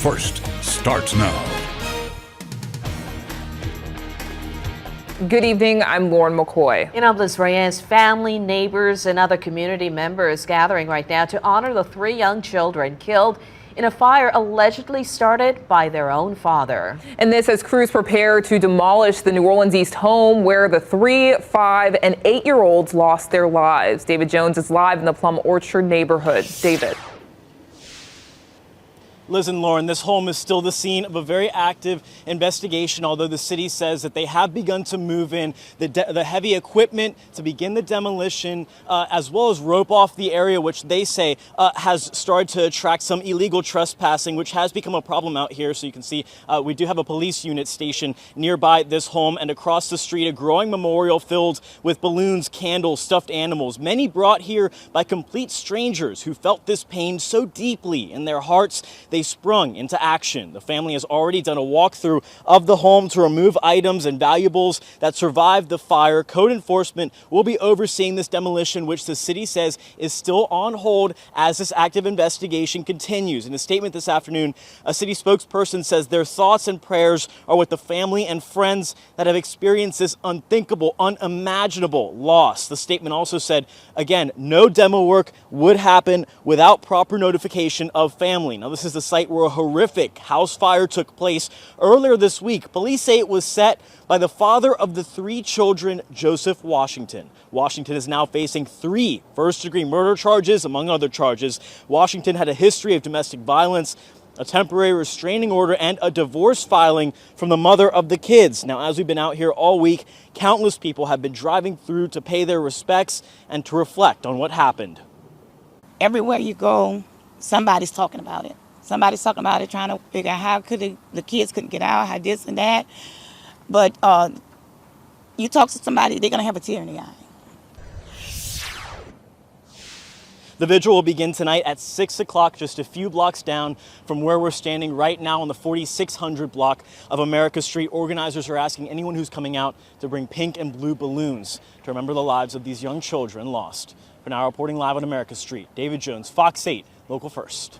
First starts now. Good evening, I'm Lauren McCoy. Indianapolis Reyes family, neighbors, and other community members gathering right now to honor the three young children killed in a fire allegedly started by their own father. And this as crews prepare to demolish the New Orleans East home where the 3, 5, and 8-year-olds lost their lives. David Jones is live in the Plum Orchard neighborhood. David. Liz and Lauren, this home is still the scene of a very active investigation, although the city says that they have begun to move in the heavy equipment to begin the demolition, as well as rope off the area, which they say has started to attract some illegal trespassing, which has become a problem out here. So you can see we do have a police unit stationed nearby this home, and across the street, a growing memorial filled with balloons, candles, stuffed animals, many brought here by complete strangers who felt this pain so deeply in their hearts. They sprung into action. The family has already done a walkthrough of the home to remove items and valuables that survived the fire. Code enforcement will be overseeing this demolition, which the city says is still on hold as this active investigation continues. In a statement this afternoon, a city spokesperson says their thoughts and prayers are with the family and friends that have experienced this unthinkable, unimaginable loss. The statement also said, again, no demo work would happen without proper notification of family. Now, this is the site where a horrific house fire took place earlier this week. Police say it was set by the father of the 3 children, Joseph Washington. Washington is now facing 3 first-degree murder charges, among other charges. Washington had a history of domestic violence, a temporary restraining order, and a divorce filing from the mother of the kids. Now, as we've been out here all week, countless people have been driving through to pay their respects and to reflect on what happened. Everywhere you go, somebody's talking about it. Somebody's talking about it, trying to figure out how could the kids couldn't get out, how this and that. But you talk to somebody, they're going to have a tear in the eye. The vigil will begin tonight at 6 o'clock, just a few blocks down from where we're standing right now on the 4600 block of America Street. Organizers are asking anyone who's coming out to bring pink and blue balloons to remember the lives of these young children lost. For now, reporting live on America Street, David Jones, Fox 8, Local First.